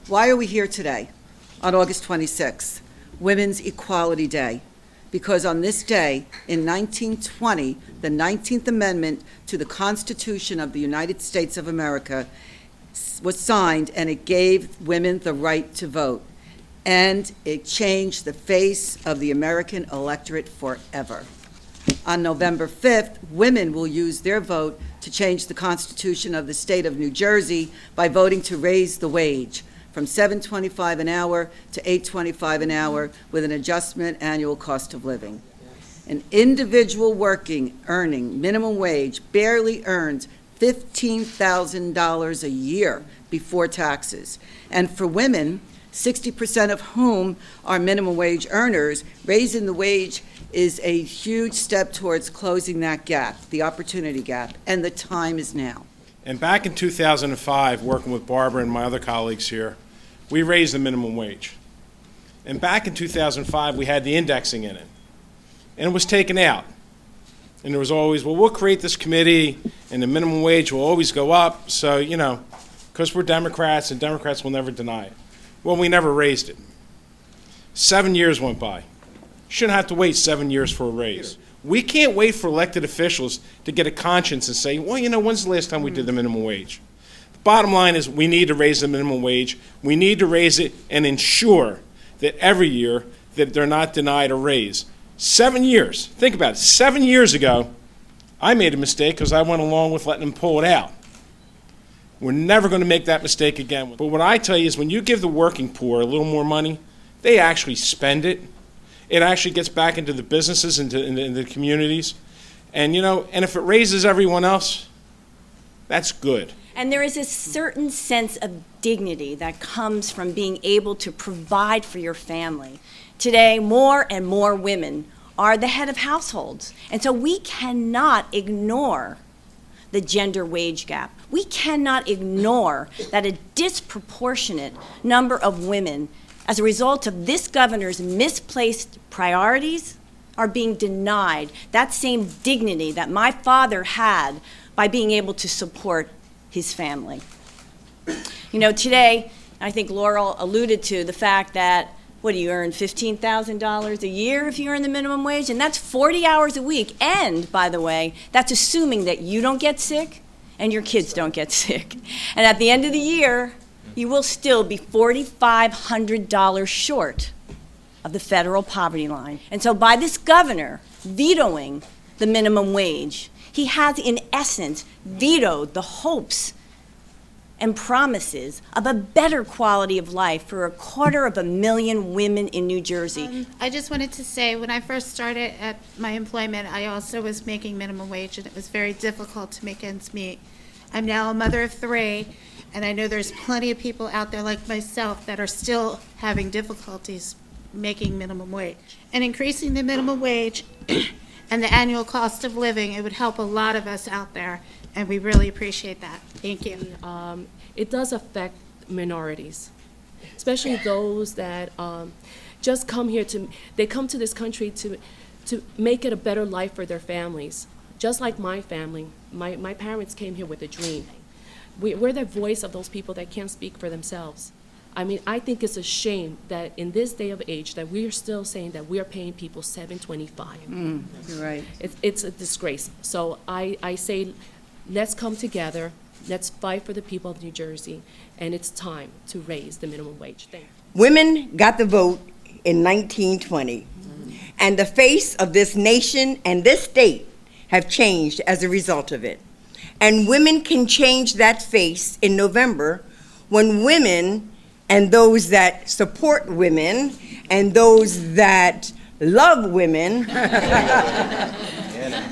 Why are we here today, on August 26th, Women's Equality Day? Because on this day, in 1920, the 19th Amendment to the Constitution of the United States of America was signed, and it gave women the right to vote. And it changed the face of the American electorate forever. On November 5th, women will use their vote to change the Constitution of the state of New Jersey by voting to raise the wage from $7.25 an hour to $8.25 an hour with an adjustment annual cost of living. An individual earning minimum wage barely earns $15,000 a year before taxes. And for women, 60% of whom are minimum wage earners, raising the wage is a huge step towards closing that gap, the opportunity gap, and the time is now. And back in 2005, working with Barbara and my other colleagues here, we raised the minimum wage. And back in 2005, we had the indexing in it, and it was taken out. And there was always, well, we'll create this committee, and the minimum wage will always go up, so, because we're Democrats, and Democrats will never deny it. Well, we never raised it. 7 years went by. Shouldn't have to wait 7 years for a raise. We can't wait for elected officials to get a conscience and say, well, when's the last time we did the minimum wage? The bottom line is we need to raise the minimum wage. We need to raise it and ensure that every year that they're not denied a raise. 7 years. Think about it. 7 years ago, I made a mistake because I went along with letting them pull it out. We're never going to make that mistake again. But what I tell you is when you give the working poor a little more money, they actually spend it. It actually gets back into the businesses, into the communities. And, and if it raises everyone else, that's good. And there is a certain sense of dignity that comes from being able to provide for your family. Today, more and more women are the head of households. And so we cannot ignore the gender wage gap. We cannot ignore that a disproportionate number of women, as a result of this governor's misplaced priorities, are being denied that same dignity that my father had by being able to support his family. Today, I think Laurel alluded to the fact that, what do you earn, $15,000 a year if you earn the minimum wage? And that's 40 hours a week. And, by the way, that's assuming that you don't get sick and your kids don't get sick. And at the end of the year, you will still be $4,500 short of the federal poverty line. And so by this governor vetoing the minimum wage, he has, in essence, vetoed the hopes and promises of a better quality of life for 250,000 women in New Jersey. I just wanted to say, when I first started at my employment, I also was making minimum wage, and it was very difficult to make ends meet. I'm now a mother of 3, and I know there's plenty of people out there like myself that are still having difficulties making minimum wage. And increasing the minimum wage and the annual cost of living, it would help a lot of us out there, and we really appreciate that. Thank you. It does affect minorities, especially those that just come here they come to this country to make it a better life for their families. Just like my family, my parents came here with a dream. We're the voice of those people that can't speak for themselves. I think it's a shame that in this day of age that we are still saying that we are paying people $7.25. You're right. It's a disgrace. So I say, let's come together. Let's fight for the people of New Jersey, and it's time to raise the minimum wage. Thank you. Women got the vote in 1920, and the face of this nation and this state have changed as a result of it. And women can change that face in November when women and those that support women and those that love women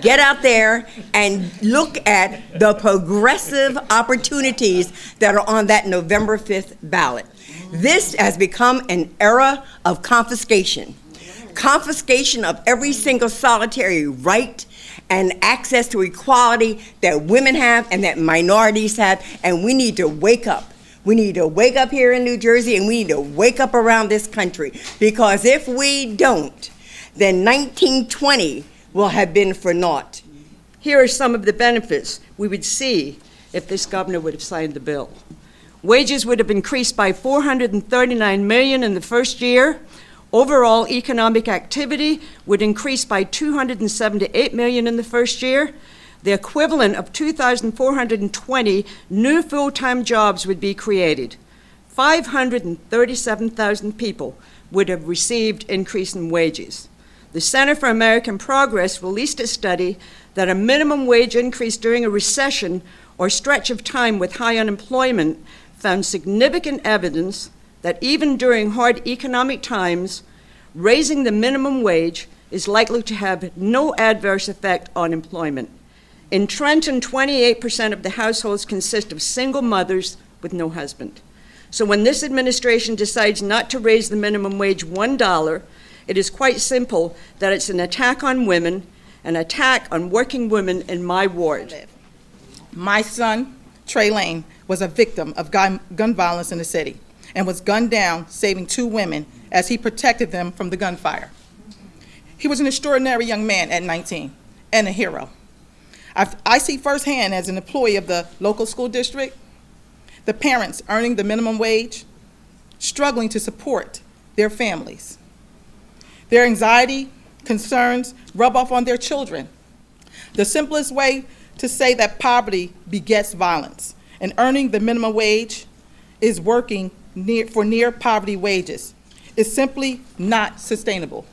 get out there and look at the progressive opportunities that are on that November 5th ballot. This has become an era of confiscation of every single solitary right and access to equality that women have and that minorities have, and we need to wake up. We need to wake up here in New Jersey, and we need to wake up around this country, because if we don't, then 1920 will have been for naught. Here are some of the benefits we would see if this governor would have signed the bill. Wages would have increased by $439 million in the first year. Overall economic activity would increase by $278 million in the first year. The equivalent of 2,420 new full-time jobs would be created. 537,000 people would have received increase in wages. The Center for American Progress released a study that a minimum wage increase during a recession or stretch of time with high unemployment found significant evidence that even during hard economic times, raising the minimum wage is likely to have no adverse effect on employment. In Trenton, 28% of the households consist of single mothers with no husband. So when this administration decides not to raise the minimum wage $1, it is quite simple that it's an attack on women, an attack on working women in my ward. My son, Trey Lane, was a victim of gun violence in the city and was gunned down, saving 2 women as he protected them from the gunfire. He was an extraordinary young man at 19 and a hero. I see firsthand as an employee of the local school district, the parents earning the minimum wage, struggling to support their families. Their anxiety, concerns rub off on their children. The simplest way to say that poverty begets violence, and earning the minimum wage is working for near poverty wages is simply not sustainable,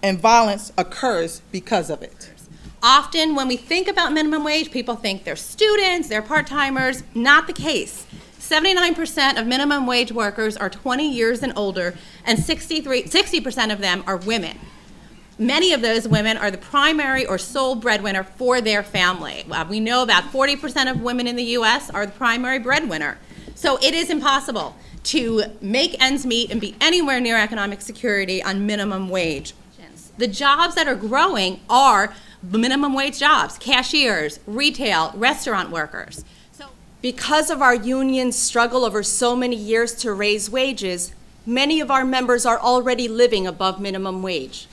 and violence occurs because of it. Often when we think about minimum wage, people think they're students, they're part-timers. Not the case. 79% of minimum wage workers are 20 years and older, and 60% of them are women. Many of those women are the primary or sole breadwinner for their family. We know about 40% of women in the U.S. are the primary breadwinner. So it is impossible to make ends meet and be anywhere near economic security on minimum wage. The jobs that are growing are minimum wage jobs: cashiers, retail, restaurant workers. Because of our union's struggle over so many years to raise wages, many of our members are already living above minimum wage.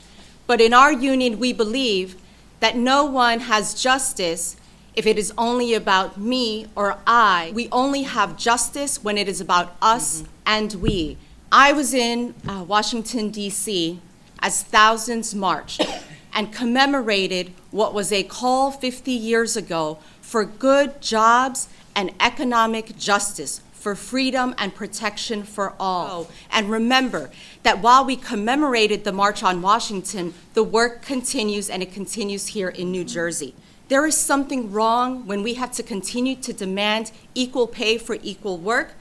But in our union, we believe that no one has justice if it is only about me or I. We only have justice when it is about us and we. I was in Washington, D.C. as thousands marched and commemorated what was a call 50 years ago for good jobs and economic justice, for freedom and protection for all. And remember that while we commemorated the March on Washington, the work continues, and it continues here in New Jersey. There is something wrong when we have to continue to demand equal pay for equal work,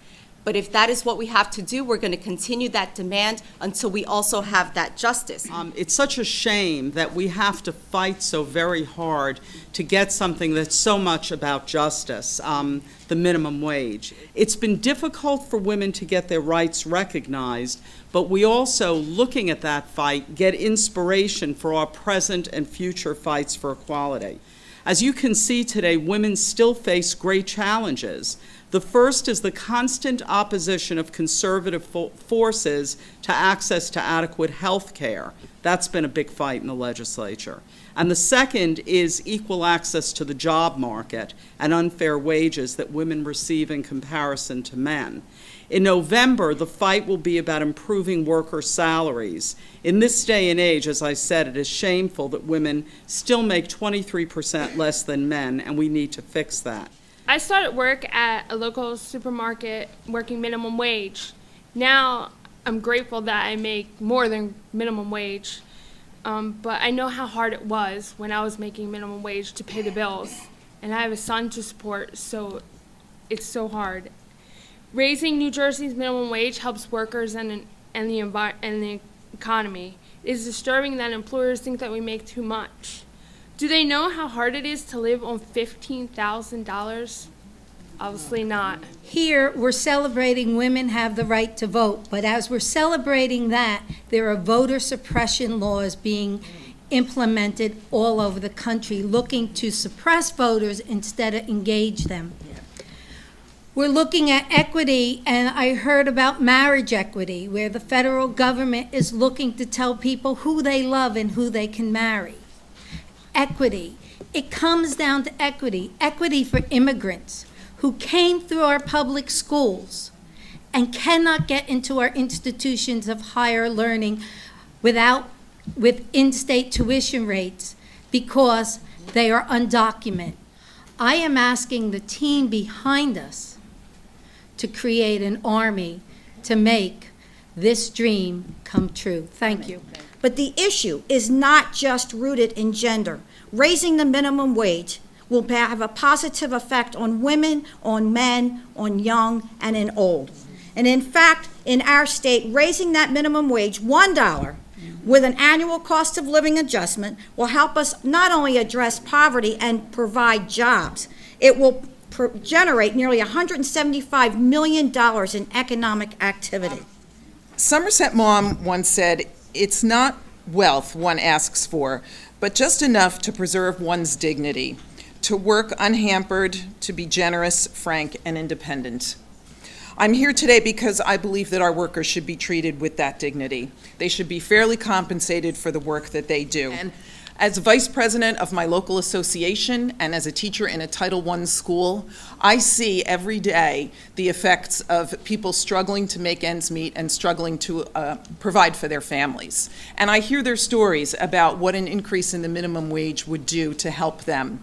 but if that is what we have to do, we're going to continue that demand until we also have that justice. It's such a shame that we have to fight so very hard to get something that's so much about justice, the minimum wage. It's been difficult for women to get their rights recognized, but we also, looking at that fight, get inspiration for our present and future fights for equality. As you can see today, women still face great challenges. The first is the constant opposition of conservative forces to access to adequate health care. That's been a big fight in the legislature. And the second is equal access to the job market and unfair wages that women receive in comparison to men. In November, the fight will be about improving worker salaries. In this day and age, as I said, it is shameful that women still make 23% less than men, and we need to fix that. I started work at a local supermarket working minimum wage. Now I'm grateful that I make more than minimum wage, but I know how hard it was when I was making minimum wage to pay the bills. And I have a son to support, so it's so hard. Raising New Jersey's minimum wage helps workers and the economy. It is disturbing that employers think that we make too much. Do they know how hard it is to live on $15,000? Obviously not. Here, we're celebrating women have the right to vote, but as we're celebrating that, there are voter suppression laws being implemented all over the country, looking to suppress voters instead of engage them. We're looking at equity, and I heard about marriage equity, where the federal government is looking to tell people who they love and who they can marry. Equity. It comes down to equity. Equity for immigrants who came through our public schools and cannot get into our institutions of higher learning with in-state tuition rates because they are undocumented. I am asking the team behind us to create an army to make this dream come true. Thank you. But the issue is not just rooted in gender. Raising the minimum wage will have a positive effect on women, on men, on young, and in old. And in fact, in our state, raising that minimum wage $1 with an annual cost of living adjustment will help us not only address poverty and provide jobs, it will generate nearly $175 million in economic activity. Somerset Maugham once said, "It's not wealth one asks for, but just enough to preserve one's dignity, to work unhampered, to be generous, frank, and independent." I'm here today because I believe that our workers should be treated with that dignity. They should be fairly compensated for the work that they do. And as vice president of my local association and as a teacher in a Title I school, I see every day the effects of people struggling to make ends meet and struggling to provide for their families. And I hear their stories about what an increase in the minimum wage would do to help them.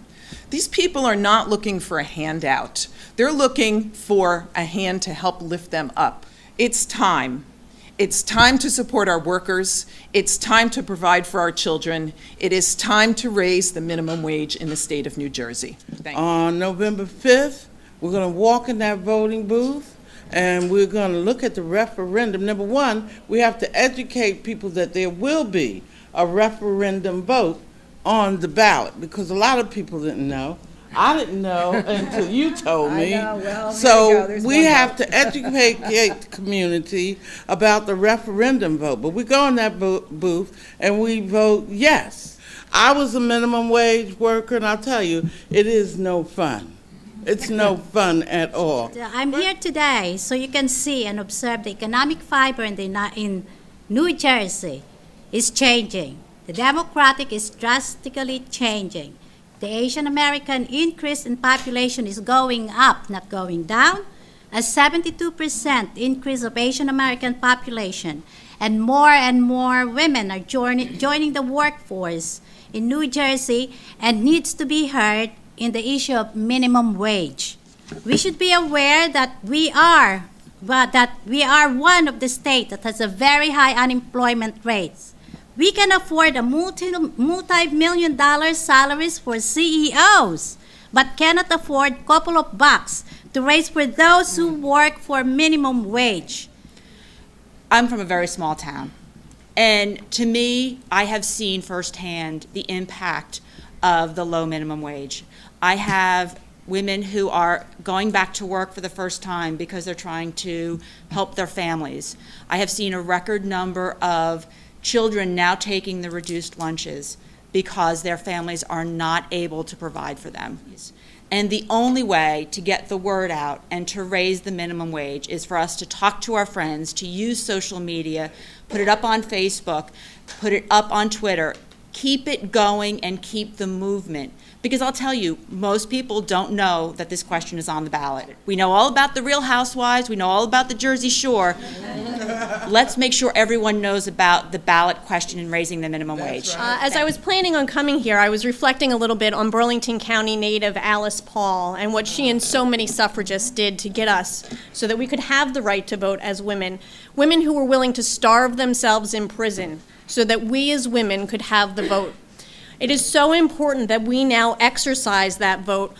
These people are not looking for a handout. They're looking for a hand to help lift them up. It's time. It's time to support our workers. It's time to provide for our children. It is time to raise the minimum wage in the state of New Jersey. Thank you. On November 5th, we're going to walk in that voting booth, and we're going to look at the referendum. Number one, we have to educate people that there will be a referendum vote on the ballot, because a lot of people didn't know. I didn't know until you told me. I know, well, so we have to educate the community about the referendum vote. But we go in that booth and we vote yes. I was a minimum wage worker, and I'll tell you, it is no fun. It's no fun at all. I'm here today so you can see and observe the economic fiber in New Jersey is changing. The Democratic is drastically changing. The Asian American increase in population is going up, not going down. A 72% increase of Asian American population, and more women are joining the workforce in New Jersey and needs to be heard in the issue of minimum wage. We should be aware that we are one of the states that has a very high unemployment rates. We can afford a multi-million dollar salaries for CEOs, but cannot afford a couple of bucks to raise for those who work for minimum wage. I'm from a very small town, and to me, I have seen firsthand the impact of the low minimum wage. I have women who are going back to work for the first time because they're trying to help their families. I have seen a record number of children now taking the reduced lunches because their families are not able to provide for them. And the only way to get the word out and to raise the minimum wage is for us to talk to our friends, to use social media, put it up on Facebook, put it up on Twitter, keep it going and keep the movement. Because I'll tell you, most people don't know that this question is on the ballot. We know all about the Real Housewives, we know all about the Jersey Shore. Let's make sure everyone knows about the ballot question and raising the minimum wage. As I was planning on coming here, I was reflecting a little bit on Burlington County native Alice Paul and what she and so many suffragists did to get us so that we could have the right to vote as women. Women who were willing to starve themselves in prison so that we as women could have the vote. It is so important that we now exercise that vote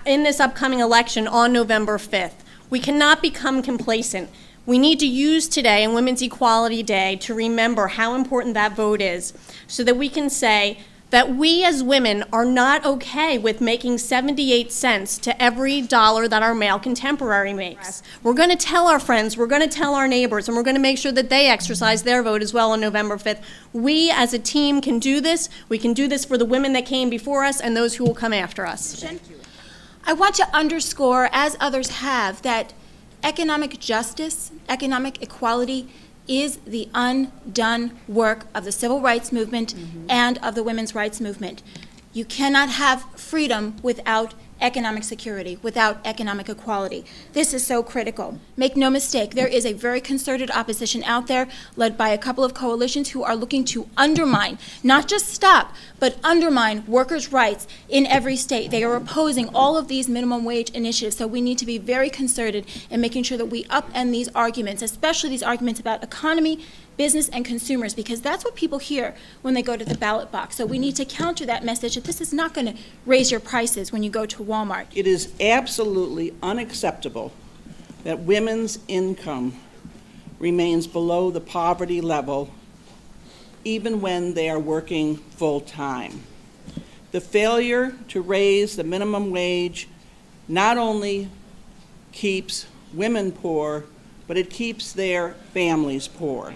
in this upcoming election on November 5th. We cannot become complacent. We need to use today and Women's Equality Day to remember how important that vote is so that we can say that we as women are not okay with making 78 cents to every dollar that our male contemporary makes. We're going to tell our friends, we're going to tell our neighbors, and we're going to make sure that they exercise their vote as well on November 5th. We as a team can do this. We can do this for the women that came before us and those who will come after us. I want to underscore, as others have, that economic justice, economic equality is the undone work of the civil rights movement and of the women's rights movement. You cannot have freedom without economic security, without economic equality. This is so critical. Make no mistake, there is a very concerted opposition out there led by a couple of coalitions who are looking to undermine, not just stop, but undermine workers' rights in every state. They are opposing all of these minimum wage initiatives, so we need to be very concerted in making sure that we upend these arguments, especially these arguments about economy, business, and consumers, because that's what people hear when they go to the ballot box. So we need to counter that message that this is not going to raise your prices when you go to Walmart. It is absolutely unacceptable that women's income remains below the poverty level even when they are working full-time. The failure to raise the minimum wage not only keeps women poor, but it keeps their families poor.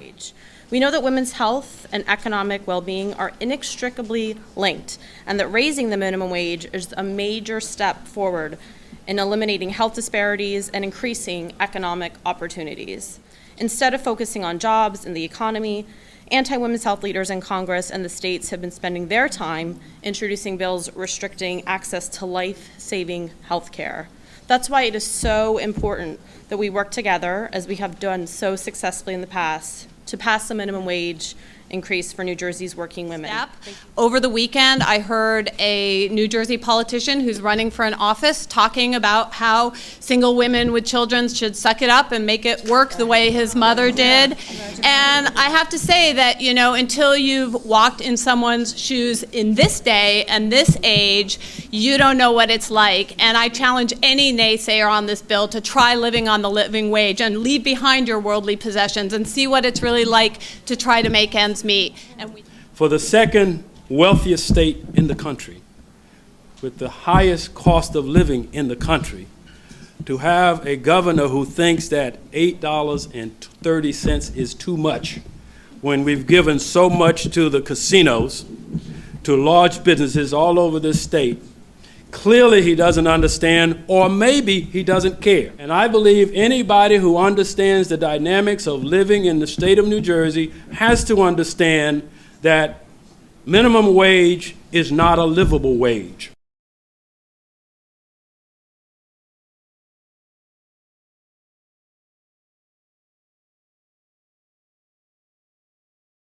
We know that women's health and economic well-being are inextricably linked, and that raising the minimum wage is a major step forward in eliminating health disparities and increasing economic opportunities. Instead of focusing on jobs and the economy, anti-women's health leaders in Congress and the states have been spending their time introducing bills restricting access to life-saving health care. That's why it is so important that we work together, as we have done so successfully in the past, to pass the minimum wage increase for New Jersey's working women. Over the weekend, I heard a New Jersey politician who's running for an office talking about how single women with children should suck it up and make it work the way his mother did. And I have to say that, you know, until you've walked in someone's shoes in this day and this age, you don't know what it's like. And I challenge any naysayer on this bill to try living on the living wage and leave behind your worldly possessions and see what it's really like to try to make ends meet. For the second wealthiest state in the country, with the highest cost of living in the country, to have a governor who thinks that $8.30 is too much when we've given so much to the casinos, to large businesses all over this state, clearly he doesn't understand, or maybe he doesn't care. And I believe anybody who understands the dynamics of living in the state of New Jersey has to understand that minimum wage is not a livable wage.